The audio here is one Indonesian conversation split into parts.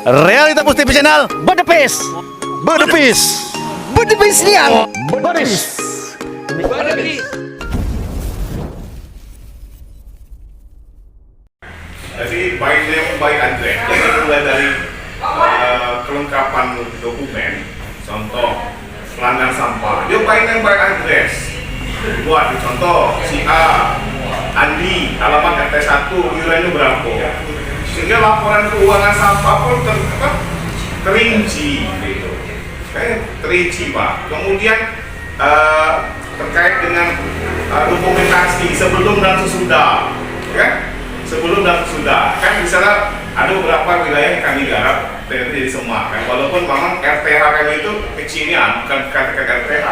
Realita Pus TV Channel Bedepis. Bedepis yang bedepis. Jadi by name by address. Jadi mulai dari kelengkapan dokumen, contoh pelanggan sampah. Dia by name by address. Buat contoh si A, Andi, alamat RT 1, iurannya berapa? Sehingga laporan keuangan sampah pun terinci, gitu. Terinci Pak. Kemudian terkait dengan dokumentasi sebelum dan sesudah, kan? Sebelum dan sesudah, kan misalnya ada beberapa wilayah yang kami garap di Semak, kan? Walaupun memang RTH kami itu kecilnya, bukan katakan RTH,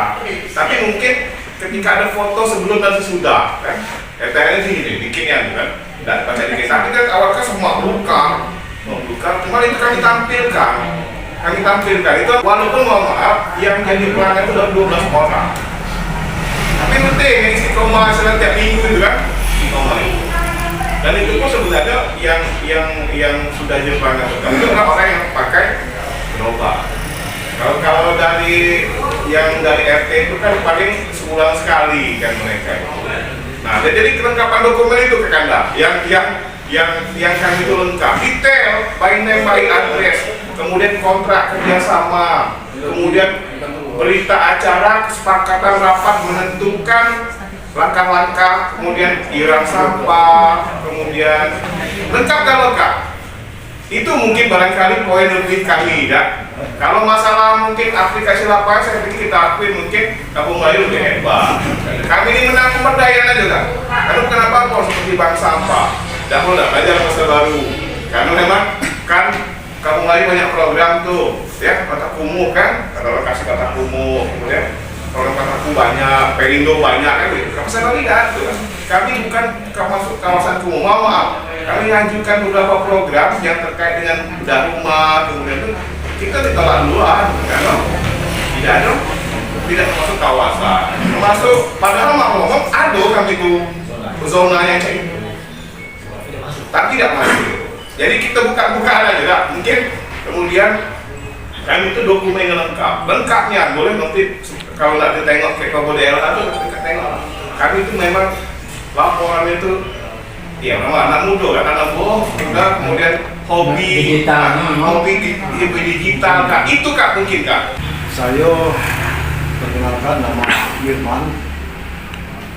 tapi mungkin ketika ada foto sebelum dan sesudah, kan? RTH-nya sih bikinnya, kan? Dan baca dikit, tapi kan awalnya semua buka, kemarin itu kami tampilkan, itu walaupun mohon maaf yang jadi pelanggan itu udah 12 orang, tapi penting istiqomah setiap minggu itu kan, istiqomah itu. Dan itu pun sebenarnya yang sudah jadi pelanggan tetap itu adalah orang yang pakai gerobak. Kalau dari yang dari RT itu kan paling sebulan sekali kan mereka itu. Nah, jadi kelengkapan dokumen itu ke Kanda, yang kami itu lengkap, detail, by name, by address, kemudian kontrak kerjasama, kemudian berita acara, kesepakatan rapat menentukan langkah-langkah, kemudian iuran sampah, kemudian lengkap dan lengkap. Itu mungkin barangkali poin lebih kami, ya. Kalau masalah mungkin aplikasi lapangan, saya pikir kita akui mungkin Kampung Melayu lebih hebat. Kami ini menang pemberdayaan aja kan. Karena bukan apa-apa seperti bank sampah. Dan udah belajar masa baru. Karena memang kan Kampung Melayu banyak program tuh, ya, kata kumuh kan, kata lokasi kata kumuh, kemudian program kata kumuh banyak, Perindo banyak kan, gitu. Kawasan Bali kan, tuh. Kami bukan kawasan kumuh, maaf. Kami lanjutkan beberapa program yang terkait dengan bedah rumah, kemudian itu kita ditolak duluan, kan? Tidak ada, tidak termasuk kawasan, termasuk padahal ngomong ada kami itu zona yang kayak gitu, tapi tidak masuk. Jadi kita buka aja, mungkin kemudian kami itu dokumen yang lengkapnya boleh nanti kalau nanti tengok ke Kabupaten daerah itu kita tengok. Kami itu memang laporan itu, ya memang anak muda kan, anak muda, kemudian hobi digital, Kak. Itu Kak mungkin Kak. Saya perkenalkan nama Wirman.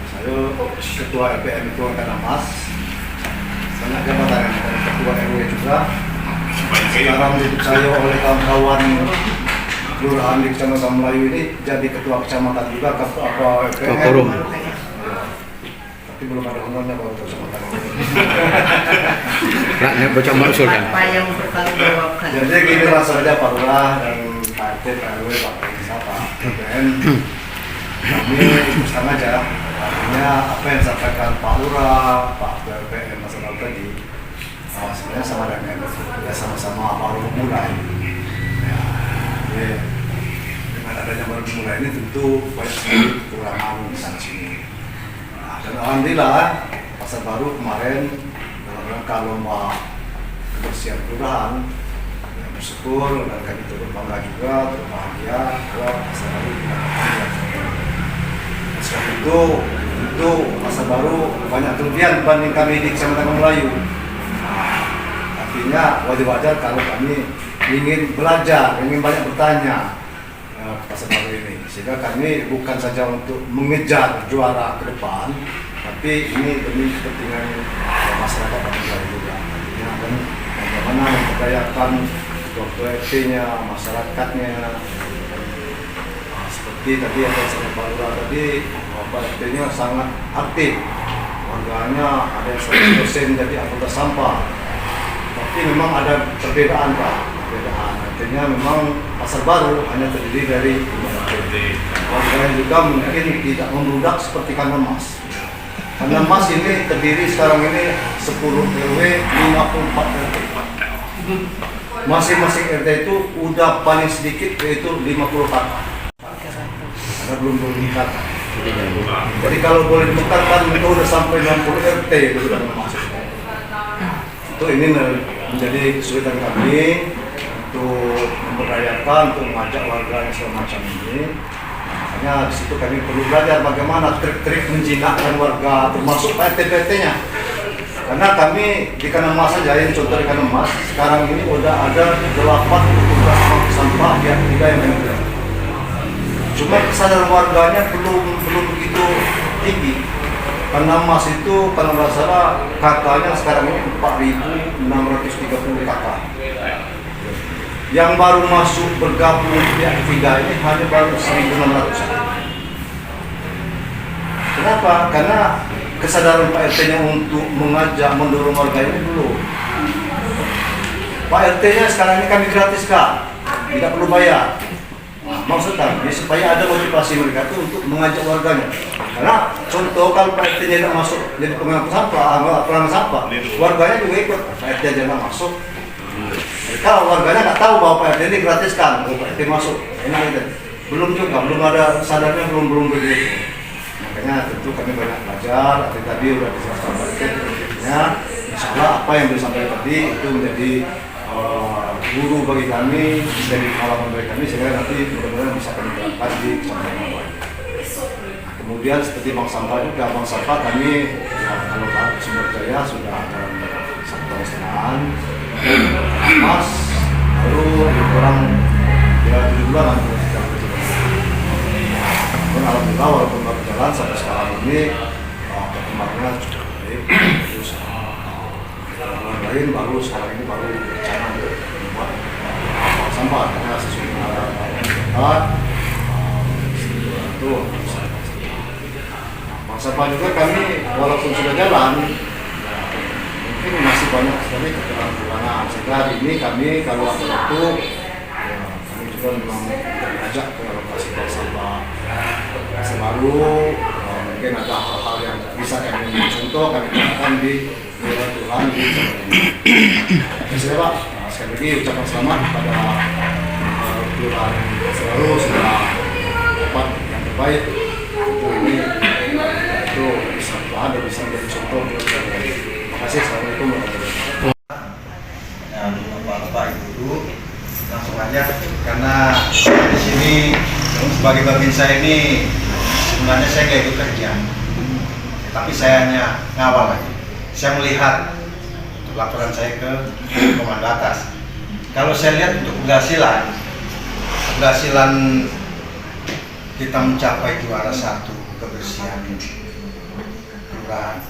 Saya Ketua LPM Keluarga Namas. Saya jabatan Ketua RW juga. Sekarang ditunjuk saya oleh kawan-kawan kelurahan di Kecamatan Melayu ini jadi Ketua Kecamatan juga, Ketua LPM. Tapi belum ada honornya kalau Kecamatan ini. Bocah usul kan. Apa yang bertanggung jawabkan? Jadi gini lah saja Pak Lurah dan Pak RT, Pak RW, Pak Desa, Pak LPM. Kami ikut aja. Artinya apa yang disampaikan Pak Lurah, Pak LPM masalah tadi, sebenarnya sama dengan ya sama-sama baru memulai. Ya, jadi dengan adanya baru memulai ini tentu banyak sekali kekurangan di sana sini. Nah, dan alhamdulillah pasar baru kemarin dalam rangka lomba kebersihan kelurahan, ya, bersyukur dan kami turut bangga juga, berbahagia bahwa pasar baru tidak. Sebab itu pasar baru banyak kelebihan dibanding kami di Kecamatan Melayu. Artinya wajar-wajar kalau kami ingin belajar, ingin banyak bertanya pasar baru ini, sehingga kami bukan saja untuk mengejar juara ke depan, tapi ini demi kepentingan masyarakat Melayu juga. Artinya bagaimana memperdayakan ketua RT-nya, masyarakatnya. Seperti tadi yang saya Pak Lurah tadi, Pak RT-nya sangat aktif, warganya ada yang 100% jadi anggota sampah. Tapi memang ada perbedaan Pak, artinya memang pasar baru hanya terdiri dari 5 RT. Warganya juga mungkin tidak membludak seperti Kandang Mas. Kandang Mas ini terdiri sekarang ini 10 RW, 54 RT. Masing-masing RT itu udah paling sedikit yaitu 50 kakak. Karena belum meningkat. Jadi kalau boleh dibukakan itu udah sampai 60 RT itu sudah masuk. Itu ini menjadi kesulitan kami untuk memberdayakan, untuk mengajak warga yang semacam ini. Makanya di situ kami perlu belajar bagaimana trik-trik menjinakkan warga, termasuk PT-PT-nya. Karena kami di Kanemas saja, ini contoh di Kanemas, sekarang ini udah ada 8 petugas sampah yang tidak yang benar. Cuma kesadaran warganya belum begitu tinggi. Kanemas itu kalau nggak salah kakaknya sekarang ini 4.630 kakak. Yang baru masuk bergabung di Aktiga ini hanya baru 1.600. Kenapa? Karena kesadaran Pak RT-nya untuk mengajak, mendorong warga ini belum. Pak RT-nya sekarang ini kami gratis Kak, tidak perlu bayar. Maksud kami supaya ada motivasi mereka itu untuk mengajak warganya. Karena contoh kalau Pak RT-nya tidak masuk jadi pengangkut sampah, pelanggan sampah, warganya juga ikut. Pak RT tidak masuk. Kalau warganya nggak tahu bahwa Pak RT ini gratiskan, Pak RT masuk, enak itu. Belum juga, belum ada sadarnya, belum begitu. Makanya tentu kami banyak belajar. Tadi sudah dijelaskan Pak RT tentunya. Insya Allah apa yang disampaikan tadi itu menjadi guru bagi kami, menjadi pengalaman bagi kami sehingga nanti mudah-mudahan bisa kami terapkan di kecamatan yang lain. Kemudian seperti bank sampah juga, bank sampah kami ya, kalau Sumber Jaya sudah ada 1,5 Mas, baru kurang ya 7 bulan dan alhamdulillah walaupun baru jalan sampai sekarang ini perkembangannya cukup baik. Terus orang lain baru sekarang ini baru rencana untuk membuat sampah karena sesuai dengan arahan itu sampah juga kami walaupun sudah jalan mungkin masih banyak sekali kekurangan. Sehingga hari ini kami kalau ada waktu ya, kami juga memang mengajak ke lokasi bank sampah baru. Mungkin ada hal-hal yang bisa kami contoh kami lakukan di wilayah Tuhan di Terima Pak. Sekali lagi ucapan selamat kepada Tuhan selalu sudah dapat yang terbaik. Tentu ini itu bisa Tuhan dan bisa menjadi contoh. Terima kasih. Assalamualaikum warahmatullahi wabarakatuh. Dan Bapak Ibu langsung aja karena di sini sebagai babinsa ini sebenarnya saya nggak ikut kerja, tapi saya hanya ngawal aja. Saya melihat untuk laporan saya ke komando atas. Kalau saya lihat untuk keberhasilan kita mencapai juara 1 kebersihan kelurahan.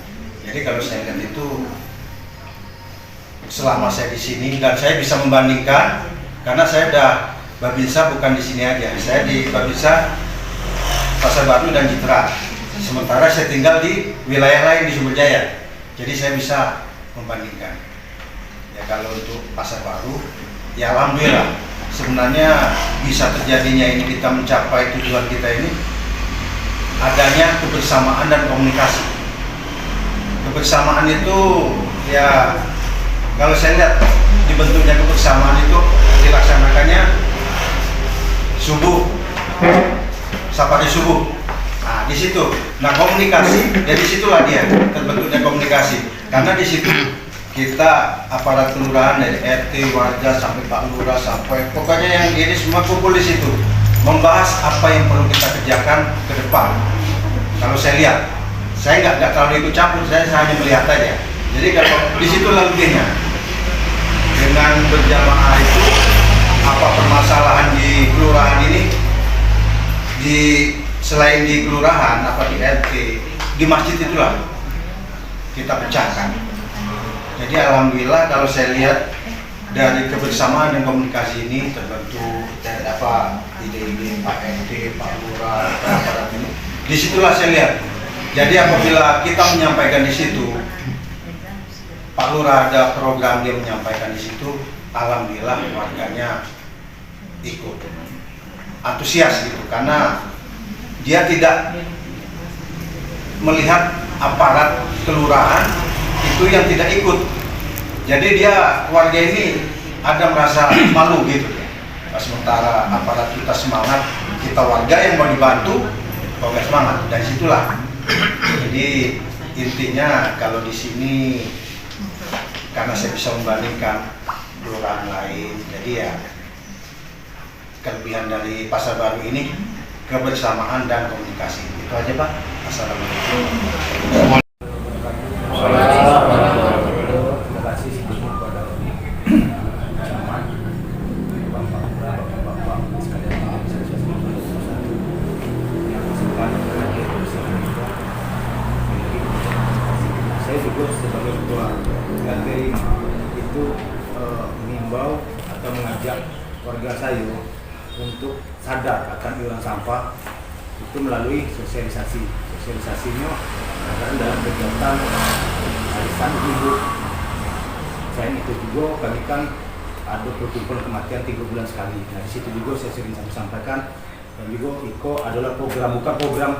Jadi kalau saya lihat itu selama saya di sini dan saya bisa membandingkan karena saya udah babinsa bukan di sini aja. Saya di babinsa Pasar Baru dan Citra. Sementara saya tinggal di wilayah lain di Sumber Jaya. Jadi saya bisa membandingkan. Ya kalau untuk Pasar Baru, ya alhamdulillah. Sebenarnya bisa terjadinya ini kita mencapai tujuan kita ini adanya kebersamaan dan komunikasi. Kebersamaan itu ya kalau saya lihat dibentuknya kebersamaan itu dilaksanakannya subuh, safari subuh. Nah di situ, nah komunikasi, dari situlah dia terbentuknya komunikasi. Karena di situ kita aparat kelurahan dari RT, warga sampai Pak Lurah sampai pokoknya yang ini semua kumpul di situ membahas apa yang perlu kita kerjakan ke depan. Kalau saya lihat, saya nggak terlalu ikut campur, saya hanya melihat aja. Jadi kalau di situ lebihnya dengan berjamaah itu apa permasalahan di kelurahan ini selain di kelurahan apa di RT di masjid itulah kita pecahkan. Jadi alhamdulillah kalau saya lihat dari kebersamaan dan komunikasi ini terbentuk apa ide-ide Pak RT, Pak Lurah, aparat ini. Disitulah saya lihat. Jadi apabila kita menyampaikan di situ, Pak Lurah ada program dia menyampaikan di situ, alhamdulillah warganya ikut antusias gitu karena dia tidak melihat aparat kelurahan itu yang tidak ikut. Jadi dia warga ini ada merasa malu gitu. Sementara aparat kita semangat, kita warga yang mau dibantu kok nggak semangat. Dari situlah. Jadi intinya kalau di sini karena saya bisa membandingkan kelurahan lain. Jadi ya kelebihan dari Pasar Baru ini kebersamaan dan komunikasi. Itu aja Pak. Assalamualaikum. Terima kasih kepada Camat, Bapak Lurah, Bapak-bapak sekalian yang saya juga sebagai ketua RT itu mengimbau atau mengajak warga saya untuk sadar akan iuran sampah itu melalui sosialisasi. Sosialisasinya karena dalam kegiatan arisan ibu. Selain itu juga kami kan ada perkumpulan kematian 3 bulan sekali. Nah di situ juga saya sering sampaikan, dan juga IKO adalah program, bukan program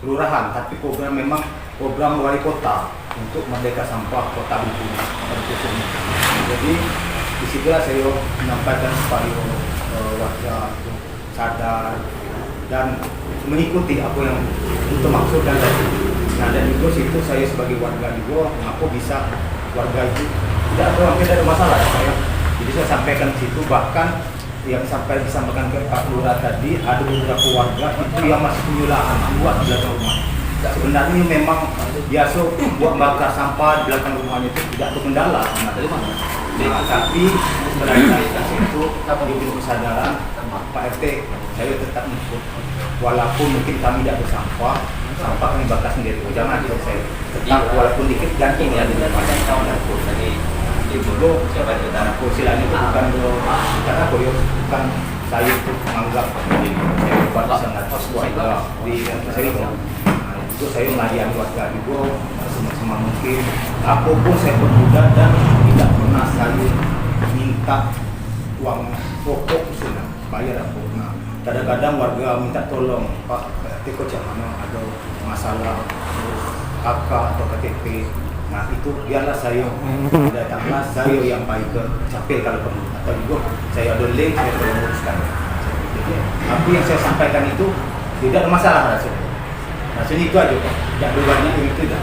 kelurahan, tapi program memang program wali kota untuk merdeka sampah kota Bengkulu. Jadi disitulah saya menyampaikan supaya warga sadar dan mengikuti apa yang itu maksudkan tadi. Nah dan juga situ saya sebagai warga juga mengaku bisa warga itu tidak ada masalah ya saya. Jadi saya sampaikan di situ, bahkan yang sampai disampaikan ke Pak Lurah tadi ada beberapa warga itu yang masih punya lahan buat di belakang rumah. Sebenarnya memang biasa buat bakar sampah di belakang rumahnya itu tidak berkendala. Nah, dari mana? Tapi setelah saya itu diberi kesadaran Pak RT, saya tetap ikut. Walaupun mungkin kami tidak bersampah, sampah kami bakar sendiri. Jangan saya tetap walaupun dikit ganti ya dengan macam tahun aku tadi. Itu silanya itu bukan karena bukan saya itu menganggap saya buat sangat warga di saya itu. Itu saya melayani warga juga semaksimal mungkin. Apapun saya berbudak dan tidak pernah saya minta uang pokok sudah bayar apa. Nah, kadang-kadang warga minta tolong Pak Tiko mana ada masalah KK atau KTP. Nah itu biarlah saya datanglah saya yang baik ke capil kalau perlu, atau juga saya ada link saya boleh uruskan. Jadi tapi yang saya sampaikan itu tidak ada masalah rasanya. Rasanya itu aja Pak, tidak banyak yang itu dah.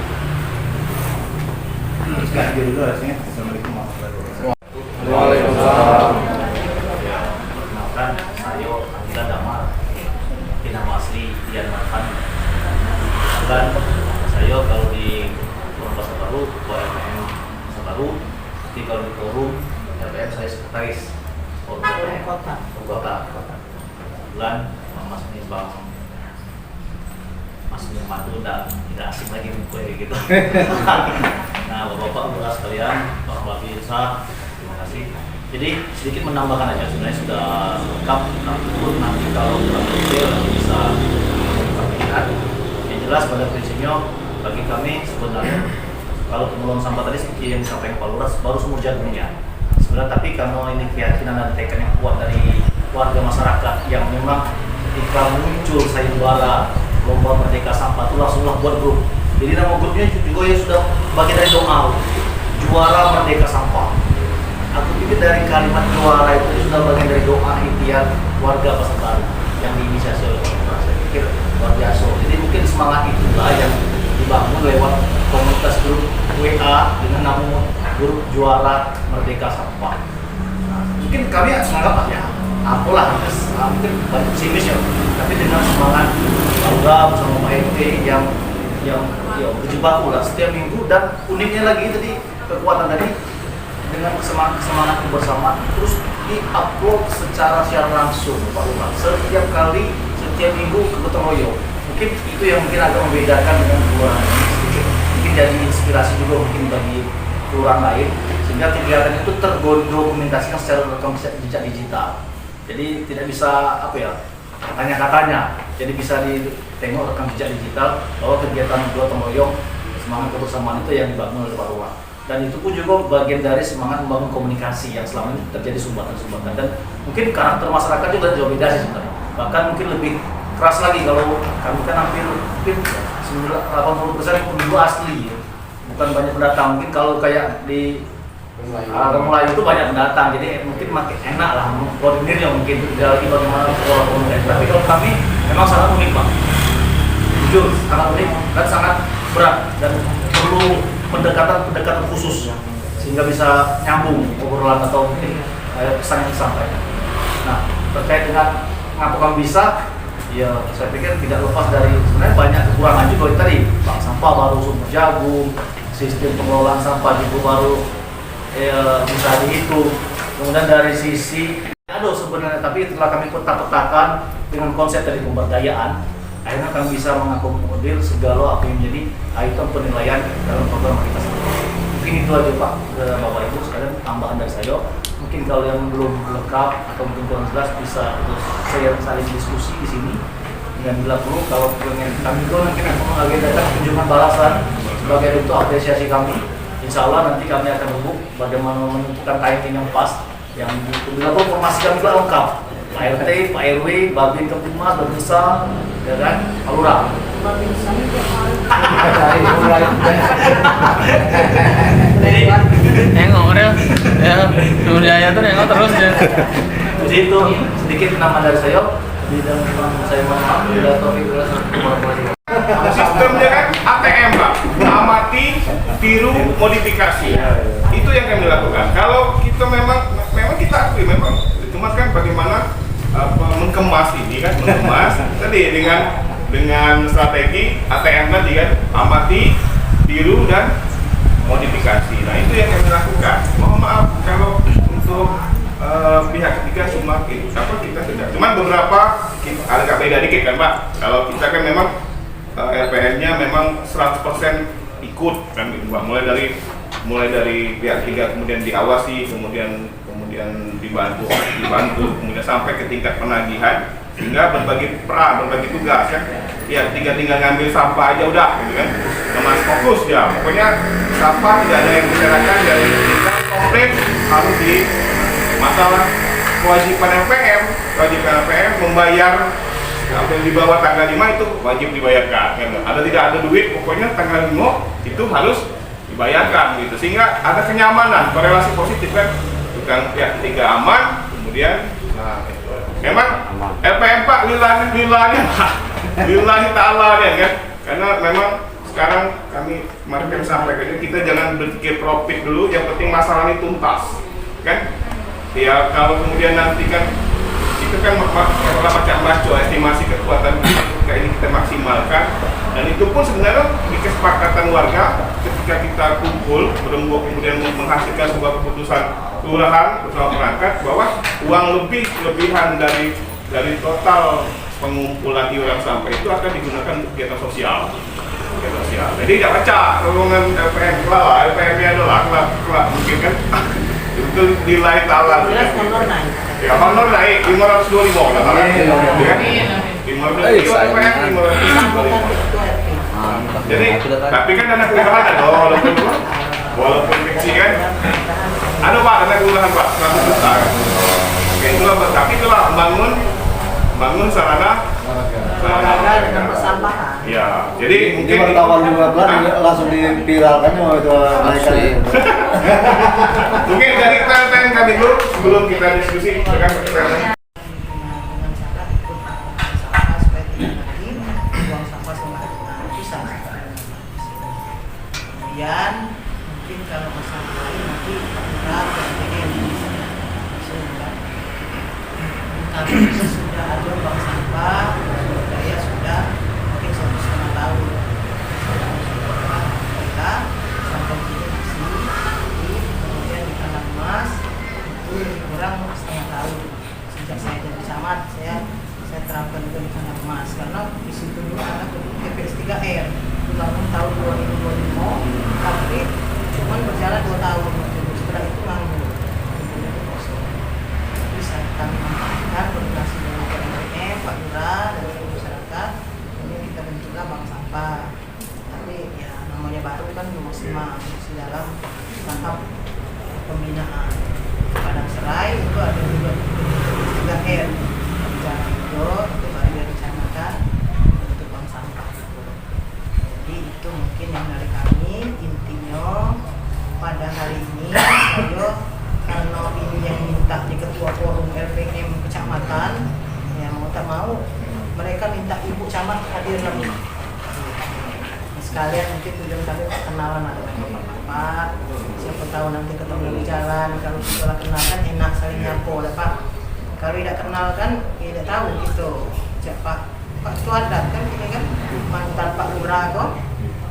Sekarang aja dulu rasanya. Assalamualaikum warahmatullahi wabarakatuh. Waalaikumsalam. Perkenalkan, saya Anggila Damar, nama asli Dian Marhan. Dan saya kalau di Pasar Baru, Ketua RPM Pasar Baru, di kalau di forum RPM saya sekretaris kota. Kebetulan Mas Misbah Mas Madu udah tidak asing lagi gue gitu. Nah, bapak-bapak lurah sekalian, Pak Babinsa, terima kasih. Jadi sedikit menambahkan aja, sebenarnya sudah lengkap. Nanti kalau kurang detail nanti bisa kami lihat. Yang jelas pada prinsipnya bagi kami sebenarnya kalau pengelolaan sampah tadi seperti yang disampaikan Pak Lurah baru sumur jagungnya. Sebenarnya tapi karena ini keyakinan dan tekad yang kuat dari warga masyarakat yang memang ketika muncul sayembara lomba merdeka sampah itu langsunglah buat grup. Jadi nama grupnya juga ya sudah bagian dari doa juara merdeka sampah. Aku pikir dari kalimat juara itu sudah bagian dari doa impian warga Pasar Baru yang diinisiasi oleh Pak Lurah. Saya pikir luar biasa. Jadi mungkin semangat itulah yang dibangun lewat komunitas grup WA dengan nama grup juara merdeka sampah. Nah, mungkin kami menganggap ya apalah mungkin banyak pesimis ya, tapi dengan semangat warga bersama Pak RT yang berjibaku lah setiap minggu. Dan uniknya lagi tadi kekuatan tadi dengan semangat bersama terus di-upload secara langsung Pak Lurah setiap minggu ke gotong royong. Mungkin itu yang mungkin agak membedakan dengan kelurahan ini sedikit. Mungkin jadi inspirasi juga mungkin bagi kelurahan lain sehingga kegiatan itu terdokumentasikan secara rekam jejak digital. Jadi tidak bisa katanya, jadi bisa ditengok rekam jejak digital bahwa kegiatan gotong royong semangat kebersamaan itu yang dibangun oleh Pak Lurah. Dan itu pun juga bagian dari semangat membangun komunikasi yang selama ini terjadi sumbatan-sumbatan. Dan mungkin karakter masyarakat juga jauh beda sih sebenarnya. Bahkan mungkin lebih keras lagi kalau kami kan hampir 80% penduduk asli ya. Bukan banyak pendatang. Mungkin kalau kayak di Melayu itu banyak pendatang, jadi mungkin makin enak lah koordinirnya mungkin tidak lagi bagaimana pola komunikasi. Tapi kalau kami memang sangat unik Pak, jujur sangat unik dan sangat berat dan perlu pendekatan khusus sehingga bisa nyambung obrolan atau mungkin pesan yang disampaikan. Nah, terkait dengan mengapa kami bisa, ya saya pikir tidak lepas dari sebenarnya banyak kekurangan juga tadi, bank sampah baru sumber jagung, sistem pengelolaan sampah juga baru bisa dihitung. Kemudian dari sisi ada sebenarnya, tapi setelah kami peta-petakan dengan konsep dari pemberdayaan, akhirnya kami bisa mengakomodir segala apa yang menjadi item penilaian dalam program kita sendiri. Mungkin itu aja Pak, ke Bapak Ibu sekalian tambahan dari saya. Mungkin kalau yang belum lengkap atau mungkin kurang jelas bisa terus saya saling diskusi di sini. Dan bila perlu kalau pengen kami itu nanti memang agenda kunjungan balasan sebagai bentuk apresiasi kami. Insya Allah nanti kami akan hubung bagaimana menentukan timing yang pas, yang bila perlu informasi kami juga lengkap. Pak RT, Pak RW, Babin Keptimas, Babinsa, ya kan, Pak Lurah. Babinsa ini Nengok deh. Ya, Nurjaya tuh nengok terus ya. Jadi itu sedikit nama dari saya. Di dalam saya maaf, bila topik Sistemnya kan ATM Pak, amati, tiru, modifikasi. Itu yang kami lakukan. Kalau kita memang kita akui memang, cuma kan bagaimana mengemas ini kan, mengemas tadi dengan strategi ATM tadi kan, amati, tiru dan modifikasi. Nah itu yang kami lakukan. Mohon maaf kalau untuk pihak ketiga cuma kita tidak. Cuman beberapa agak beda dikit kan Pak. Kalau kita kan memang LPM-nya memang 100% ikut kan gitu Pak. Mulai dari pihak ketiga kemudian diawasi, kemudian dibantu, kemudian sampai ke tingkat penagihan, sehingga berbagi peran, berbagi tugas kan. Ya tinggal ngambil sampah aja udah gitu kan. Mas fokus ya. Pokoknya sampah tidak ada yang diserahkan dari tingkat komplit harus di masalah kewajiban LPM membayar apa yang di bawah tanggal 5 itu wajib dibayarkan kan? Tidak ada duit pokoknya tanggal 5 itu harus dibayarkan gitu, sehingga ada kenyamanan, korelasi positif kan, bukan pihak ketiga aman, kemudian memang LPM Pak lillahi ta'ala ya kan, karena memang sekarang kami kemarin kan sampaikan kita jangan berpikir profit dulu, yang penting masalah ini tuntas kan. Ya kalau kemudian nanti kan itu kan macam baca estimasi kekuatan ketika ini kita maksimalkan, dan itu pun sebenarnya di kesepakatan warga ketika kita kumpul berembuk kemudian menghasilkan sebuah keputusan kelurahan bersama perangkat bahwa uang lebihan dari total pengumpulan iuran sampah itu akan digunakan untuk kegiatan sosial. Jadi tidak baca rombongan LPM lah, LPM-nya adalah kelak mungkin kan. Itu nilai talan. honor naik. Ya honor naik 525 lah talan. Ya kan? 525. Jadi tapi kan dana kelurahan ada walaupun fiksi kan. Ada Pak dana kelurahan Pak 100 juta. Oke itulah tapi itulah bangun sarana dan persampahan. ya, jadi Ini mungkin baru awal juga langsung dipiralkan ya itu naikkan. mungkin dari tren kami dulu sebelum kita diskusi dengan Dengan cara ikut sampah supaya tidak lagi buang sampah sembarangan bisa. Kemudian mungkin kalau masalah lain nanti berat BPN sehingga kami sudah ada bank sampah daya sudah mungkin 1,5 tahun mereka sampai di kemudian di Tanah Emas itu lebih kurang setengah tahun sejak saya jadi camat saya terapkan itu di Tanah Emas karena di situ dulu ada TPS 3R dibangun tahun 2025 tapi cuma berjalan 2 tahun setelah itu nganggur bisa kami manfaatkan koordinasi dengan PNM, Pak Lurah dan seluruh masyarakat kemudian kita bentuklah bank sampah tapi ya namanya baru kan belum maksimal masih dalam tahap pembinaan. Padang Serai itu ada juga 3R Jalan Hijau itu baru direncanakan untuk bank sampah. Jadi itu mungkin yang dari kami intinya pada hari ini saya karena ini yang minta di ketua forum LPM kecamatan ya mau tak mau mereka minta ibu camat hadir lagi sekalian mungkin tujuan kami perkenalan ada bapak-bapak, siapa tahu nanti ketemu di jalan, kalau setelah kenal kan enak saling nyapa ya Pak. Kalau tidak kenal kan tidak tahu gitu siapa Pak Tuadat kan ini kan mantan Pak Lurah kok.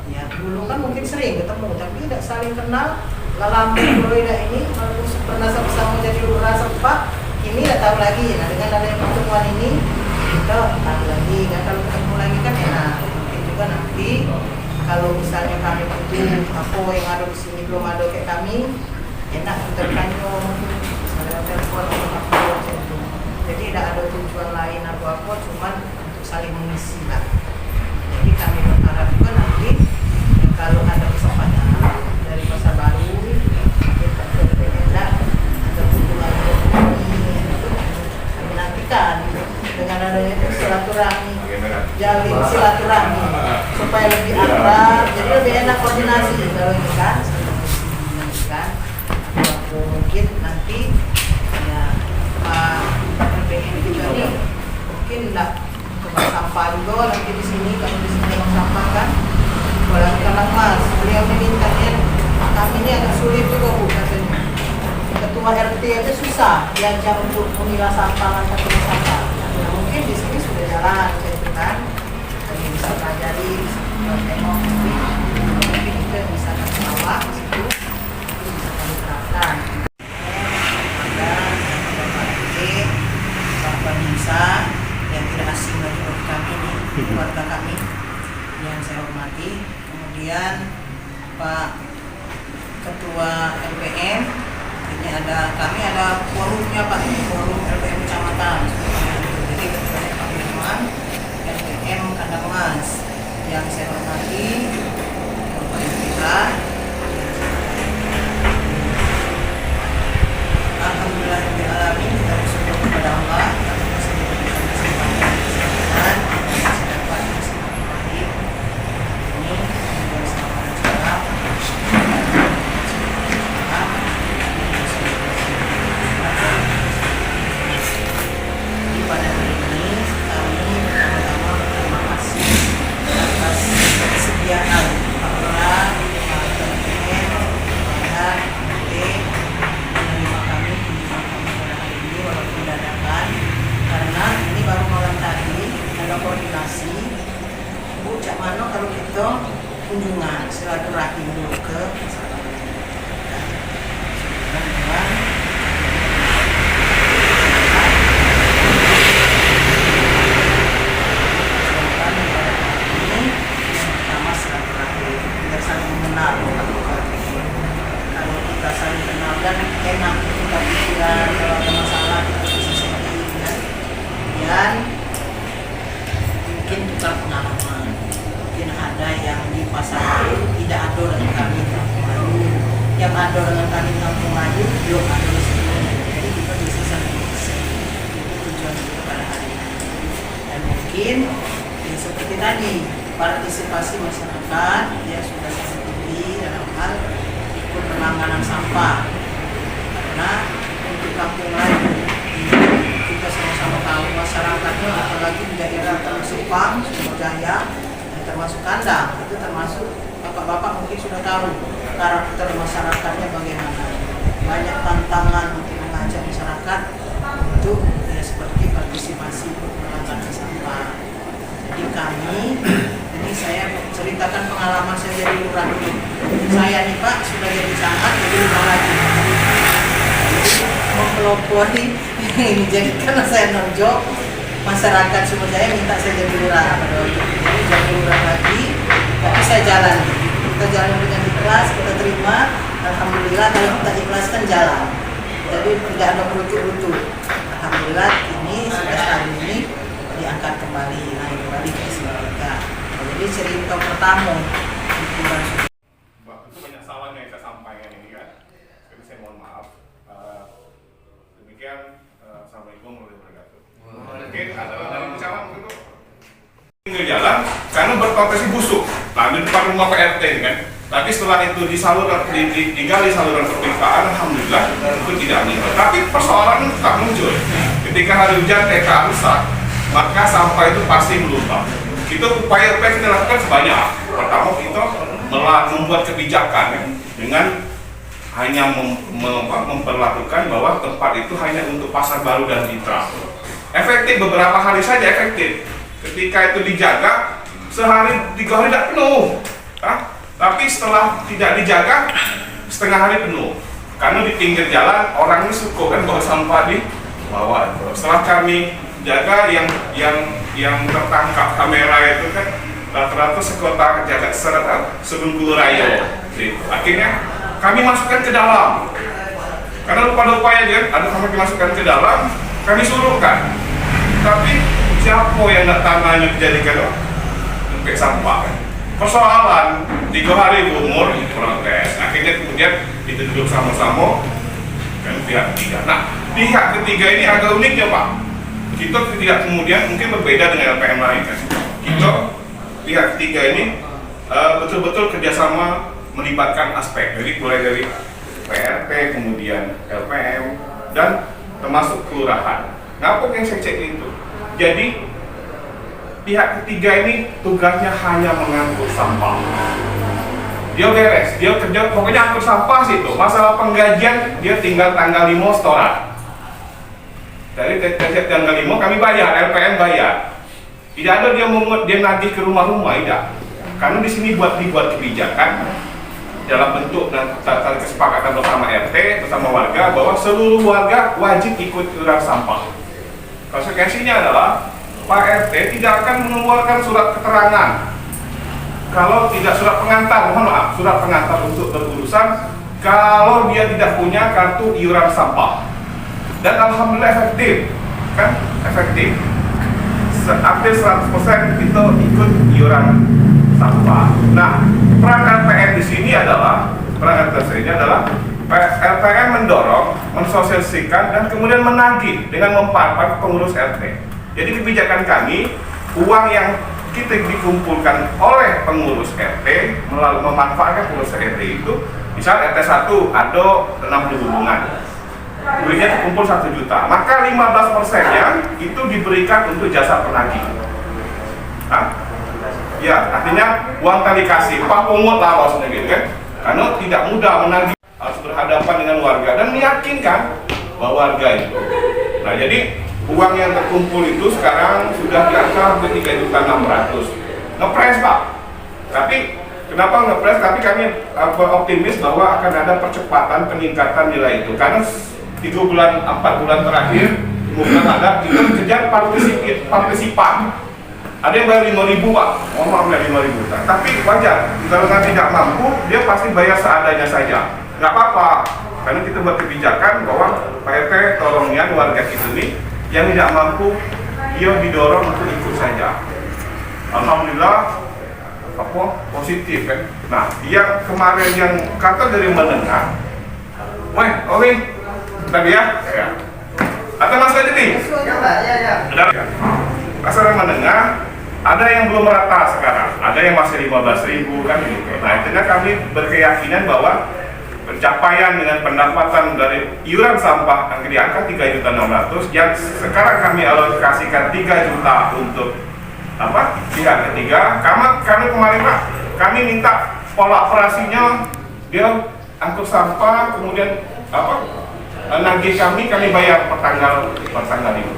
Ya dulu kan mungkin sering ketemu tapi tidak saling kenal. Lama tidak ini walaupun pernah sama-sama jadi lurah sempat ini tidak tahu lagi. Nah dengan adanya pertemuan ini kita tahu lagi kan, kalau ketemu lagi kan enak. Mungkin juga nanti kalau misalnya kami butuh apa yang ada di sini belum ada kayak kami, enak kita tanya misalnya telepon atau apa macam itu. Jadi tidak ada tujuan lain atau apa, cuman untuk saling mengisi lah. Jadi kami berharap juga nanti kalau ada kesempatan dari Pasar Baru, kita ada kunjungan kami itu kami nantikan dengan adanya silaturahmi, jalin silaturahmi supaya lebih akrab, jadi lebih enak koordinasi kalau ini kan, mungkin nanti ya Pak LPM juga nih mungkin tidak tukang sampah juga nanti di sini, kalau di sini tukang sampah kan. Kalau Mas, beliau memintanya kami ini agak sulit juga Bu katanya. Ketua RT aja susah diajak untuk memilah sampah, angkat sampah. Nah, mungkin di sini sudah jalan, gitu kan? Kami bisa pelajari, bisa tengok, mungkin kita bisa kasih bawah di situ, itu bisa kami terapkan. Ada Bapak RT, Bapak Nisa yang tidak asing lagi bagi kami ini, keluarga kami yang saya hormati, kemudian Pak Ketua LPM, ini kami ada forumnya Pak, ini forum LPM Kecamatan, jadi ketuanya Pak Firman, LPM Kandang Mas, yang saya hormati, Bapak Yudhira. Alhamdulillahirrahmanirrahim, kita bersyukur kepada Allah karena masih diberikan kesempatan saya dapat ini bersama juga di pada hari ini kami pertama-tama berterima kasih atas kesediaan Pak Lurah, Pak LPM, Pak menerima kami pada hari ini walaupun dadakan, karena ini baru malam tadi ada koordinasi Bu, cak mana kalau kita kunjungan silaturahim dulu ke masyarakat. Pertama silaturahim, kita saling mengenal. Kalau kita saling kenal dan enak kita bicara, kalau ada masalah kita bisa sharing kan. Kemudian mungkin tukar pengalaman, mungkin ada yang di Pasar Baru tidak ada dengan kami di Kampung Melayu, yang ada dengan kami di Kampung Melayu belum ada di sini. Jadi kita bisa saling mengisi. Itu tujuan kita pada hari ini. Dan mungkin ya, seperti tadi partisipasi masyarakat ya sudah sangat tinggi dalam hal ikut penanganan sampah, karena untuk Kampung Melayu kita sama-sama tahu masyarakatnya, apalagi di daerah Sepang, Sumberjaya, termasuk Kandang, itu termasuk bapak-bapak mungkin sudah tahu karakter masyarakatnya bagaimana. Banyak tantangan untuk mengajak masyarakat untuk ya seperti partisipasi penanganan sampah. Jadi kami, ini saya ceritakan pengalaman saya jadi lurah dulu. Saya nih Pak sudah jadi camat, jadi lurah lagi. Mempelopori ini, jadi karena saya nonjok masyarakat Sumberjaya minta saya jadi lurah pada waktu itu. Jadi jadi lurah lagi, tapi saya jalan. Kita jalan dengan ikhlas, kita terima. Alhamdulillah kalau kita ikhlaskan jalan. Jadi tidak ada berutuk-utuk. Alhamdulillah ini sudah tahun ini diangkat kembali, naik kembali ke SMK. Jadi cerita pertama itu banyak salah yang saya sampaikan ini kan, jadi saya mohon maaf. Demikian, assalamualaikum warahmatullahi wabarakatuh. Mungkin ada dari bicara mungkin tuh pinggir jalan karena berpotensi busuk. Nah di depan rumah PRT kan. Tapi setelah itu digali saluran perpipaan, alhamdulillah itu tidak muncul. Tapi persoalan tetap muncul. Ketika hari hujan TK rusak, maka sampah itu pasti melumpah. Itu upaya yang kita lakukan sebanyak. Pertama kita membuat kebijakan ya, dengan hanya memperlakukan bahwa tempat itu hanya untuk Pasar Baru dan Citra. Efektif beberapa hari saja efektif. Ketika itu dijaga, sehari 3 hari tidak penuh. Tapi setelah tidak dijaga, setengah hari penuh. Karena di pinggir jalan orang ini suka kan bawa sampah di bawah. Setelah kami jaga yang tertangkap kamera itu kan rata-rata sekota jaga Sebengkulu Raya. Akhirnya kami masukkan ke dalam. Karena pada upaya ada kami masukkan ke dalam, kami suruhkan. Tapi siapa yang nak tanahnya dijadikan tempat sampah? Persoalan 3 hari umur protes. Akhirnya kemudian kita duduk sama-sama kan pihak ketiga. Nah, pihak ketiga ini agak uniknya Pak. Kita tidak kemudian mungkin berbeda dengan LPM lain kan. Kita pihak ketiga ini betul-betul kerjasama melibatkan aspek. Jadi mulai dari PRT, kemudian LPM dan termasuk kelurahan. Ngapa yang saya cek itu? Jadi pihak ketiga ini tugasnya hanya mengangkut sampah. Dia beres, dia kerja pokoknya angkut sampah situ. Masalah penggajian dia tinggal tanggal 5 setoran. Dari tanggal 5 kami bayar, LPM bayar. Tidak ada dia nagih ke rumah-rumah, tidak. Karena di sini dibuat kebijakan dalam bentuk dan kesepakatan bersama RT bersama warga bahwa seluruh warga wajib ikut iuran sampah. Konsekuensinya adalah Pak RT tidak akan mengeluarkan surat keterangan kalau tidak surat pengantar, mohon maaf, surat pengantar untuk berurusan kalau dia tidak punya kartu iuran sampah. Dan alhamdulillah efektif, kan? Efektif. Hampir 100% kita ikut iuran sampah. Nah, peran LPM di sini adalah LPM mendorong, mensosialisasikan dan kemudian menagih dengan mempartai pengurus RT. Jadi kebijakan kami, uang yang kita dikumpulkan oleh pengurus RT melalui memanfaatkan pengurus RT itu, misal RT 1 ada 60 hubungan, duitnya terkumpul 1 juta, maka 15%-nya itu diberikan untuk jasa penagih. Ya, artinya uang tadi kasih, Pak pungut lah maksudnya gitu kan, karena tidak mudah menagih, harus berhadapan dengan warga dan meyakinkan bahwa warga itu. Nah, jadi uang yang terkumpul itu sekarang sudah di angka 3.600.000. Ngepres Pak. Tapi kenapa ngepres? Tapi kami optimis bahwa akan ada percepatan peningkatan nilai itu. Karena 4 bulan terakhir bukan ada kita kejar partisipan. Ada yang bayar 5.000 Pak. Mohon maaf ya 5.000. Tapi wajar. Kalau tidak mampu dia pasti bayar seadanya saja. Nggak apa-apa. Karena kita buat kebijakan bahwa Pak RT tolongnya warga kita ini yang tidak mampu dia didorong untuk ikut saja. Alhamdulillah positif kan. Nah, yang kemarin yang kata dari menengah, weh, Owi, tadi ya? Atau Mas Fadli? Ya. Pasar menengah ada yang belum merata sekarang, ada yang masih 15.000 kan gitu. Nah, intinya kami berkeyakinan bahwa pencapaian dengan pendapatan dari iuran sampah yang di angka 3.600.000 yang sekarang kami alokasikan 3 juta untuk pihak ketiga. Karena kemarin Pak, kami minta pola operasinya dia angkut sampah, kemudian nagih kami bayar per tanggal ini.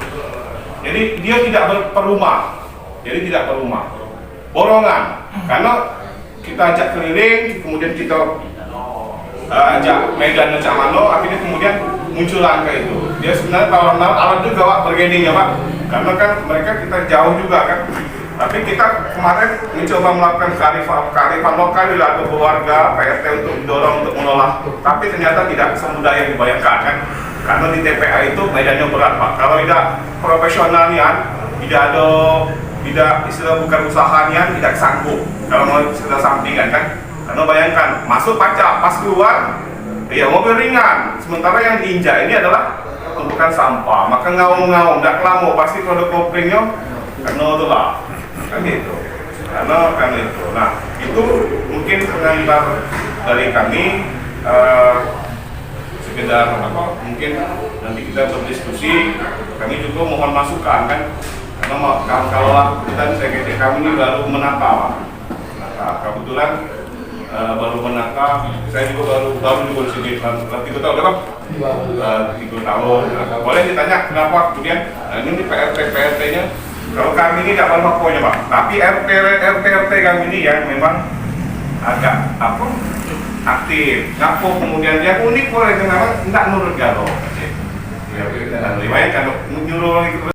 Jadi dia tidak berumah, borongan. Karena kita ajak keliling, kemudian kita ajak Medan dan Camano, akhirnya kemudian muncul angka itu. Dia sebenarnya tahun lalu alat juga Pak bergening ya Pak, karena kan mereka kita jauh juga kan. Tapi kita kemarin mencoba melakukan kearifan lokal atau warga PRT untuk mendorong untuk menolak. Tapi ternyata tidak semudah yang dibayangkan kan. Karena di TPA itu medannya berat Pak. Kalau tidak profesionalnya, tidak istilah bukan usahanya, tidak sanggup. Kalau mau istilah sampingan kan. Karena bayangkan, masuk pacak, pas keluar, ya mobil ringan. Sementara yang diinjak ini adalah tumpukan sampah. Maka ngaung-ngaung, tidak lama pasti produk kopringnya karena itu lah. Kan gitu. Karena itu. Nah, itu mungkin pengantar dari kami. Sekedar mungkin nanti kita berdiskusi. Kami juga mohon masukan kan. Karena kalau kita kami ini baru menata. Nah, kebetulan baru menangkap, saya juga baru juga di sini 3 tahun, berapa? 3 tahun. Nah, boleh ditanya kenapa kemudian ini PRT-nya, kalau kami ini tidak pokoknya Pak, tapi RT kami ini yang memang agak aktif. Kenapa kemudian dia unik boleh, memang tidak nurut galau. Ya, riwayat kalau nyuruh